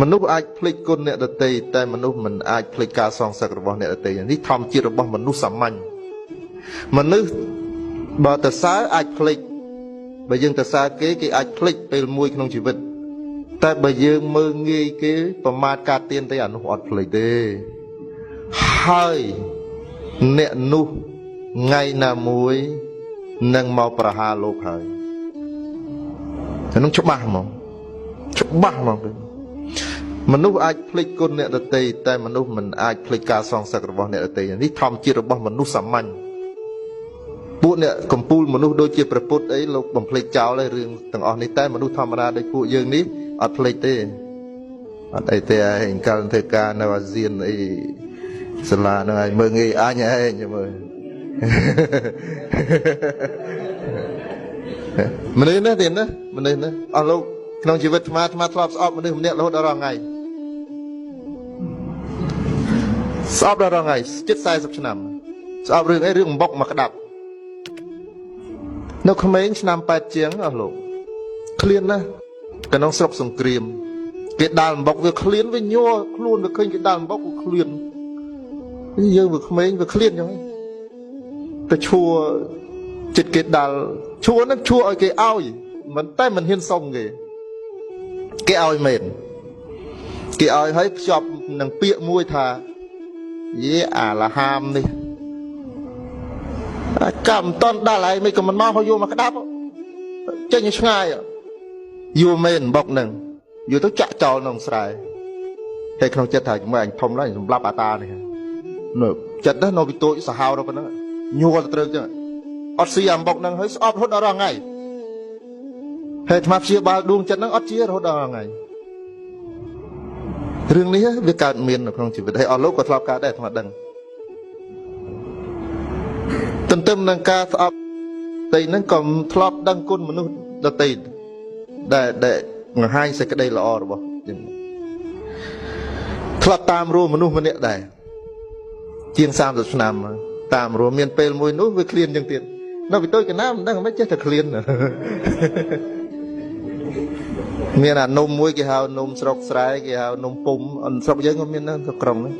មនុស្សអាចភ្លេចគុណអ្នកដទៃតែមនុស្សមិនអាចភ្លេចការសងសឹករបស់អ្នកដទៃនេះធម្មជាតិរបស់មនុស្សសាមញ្ញមនុស្សបើតសើអាចភ្លេចបើយើងតសើគេអាចភ្លេចពេលមួយក្នុងជីវិតតែបើយើងមើលងាយគេប្រមាថការទៀនទៅអានោះអត់ភ្លេចទេហើយអ្នកនោះថ្ងៃណាមួយនឹងមកប្រហារលោកហើយហ្នឹងច្បាស់ហ្មងមនុស្សអាចភ្លេចគុណអ្នកដទៃតែមនុស្សមិនអាចភ្លេចការសងសឹករបស់អ្នកដទៃនេះធម្មជាតិរបស់មនុស្សសាមញ្ញពួកអ្នកកំពូលមនុស្សដូចជាព្រះពុទ្ធអីលោកបំភ្លេចចោលហើយរឿងទាំងអស់នេះតែមនុស្សធម្មតាដូចពួកយើងនេះអត់ភ្លេចទេអត់អីទេឯងកាលធ្វើការនៅអាស៊ានអីសាលាហ្នឹងឯងមើលងាយអញឯងមើលមនុស្សណាទៀតណាមនុស្សណាអស់លោកក្នុងជីវិតអាត្មាធ្លាប់ស្អប់មនុស្សម្នាក់រហូតដល់រាល់ថ្ងៃស្អប់ដល់រាល់ថ្ងៃជិត40ឆ្នាំស្អប់រឿងអីរឿងអំបុកមកក្តាប់នៅក្មេងឆ្នាំ8ជាងអស់លោកឃ្លានណាស់ក្នុងស្រុកសង្គ្រាមគេដាល់អំបុកវាឃ្លានវាញ័រខ្លួនវាឃើញគេដាល់អំបុកវាឃ្លានយើងវាក្មេងវាឃ្លានចឹងទៅឈួរចិត្តគេដាល់ឈួរនឹងឈួរឲ្យគេឲ្យមិនតែមិនហ៊ានសុំគេឲ្យមែនគេឲ្យហើយភ្ជាប់នឹងពាក្យមួយថាយេអាឡាហាមនេះកម្មតន់ដល់ហើយមិនក៏មិនមកហៅយកមកក្តាប់ចេញឆ្ងាយយូរមែនបុកនឹងយូរទៅចាក់ចោលក្នុងស្រែហើយក្នុងចិត្តថាជាមួយអញធំឡើងសម្រាប់អាតានេះនៅចិត្តនោះនៅពីតូចសាហាវដល់ប៉ុណ្ណឹងញ័រទៅត្រូវចឹងអត់ស៊ីអាបុកនឹងហើយស្អប់រហូតដល់រាល់ថ្ងៃហើយអាត្មាព្យាបាលដួងចិត្តហ្នឹងអត់ជារហូតដល់ថ្ងៃរឿងនេះវាកើតមាននៅក្នុងជីវិតហើយអស់លោកក៏ធ្លាប់កើតដែរអាត្មាដឹងទន្ទឹមនឹងការស្អប់តែហ្នឹងក៏ធ្លាប់ដឹងគុណមនុស្សដទៃដែលបង្ហាញសេចក្តីល្អរបស់យើងធ្លាប់តាមរੂមនុស្សម្នាក់ដែរជាង30ឆ្នាំតាមរੂមានពេលមួយនោះវាឃ្លានចឹងទៀតនៅពីតូចកណាមិនដឹងមិនចេះតែឃ្លានមានអានំមួយគេហៅនំស្រុកស្រែគេហៅនំពុំអនស្រុកយើងក៏មាននៅក្រុងហ្នឹង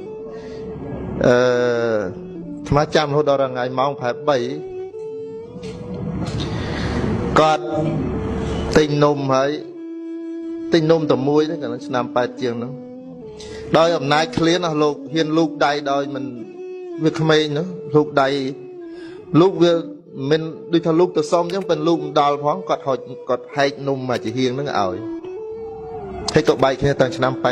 ថ្មចាំរហូតដល់ថ្ងៃម៉ោងប្រហែល3គាត់ទិញនំហើយទិញនំតែមួយទេកាលឆ្នាំ8ជាងហ្នឹងដោយអំណាចឃ្លានអស់លោកហ៊ានលូកដៃដោយមិនវាក្មេងនោះលូកដៃលូកវាមិនដូចថាលូកទៅសុំអញ្ចឹងប៉ុន្តែលូកមិនដល់ផងគាត់ហែកនំមកជាហៀងហ្នឹងឲ្យហើយក៏បែកគ្នាតាំងឆ្នាំ8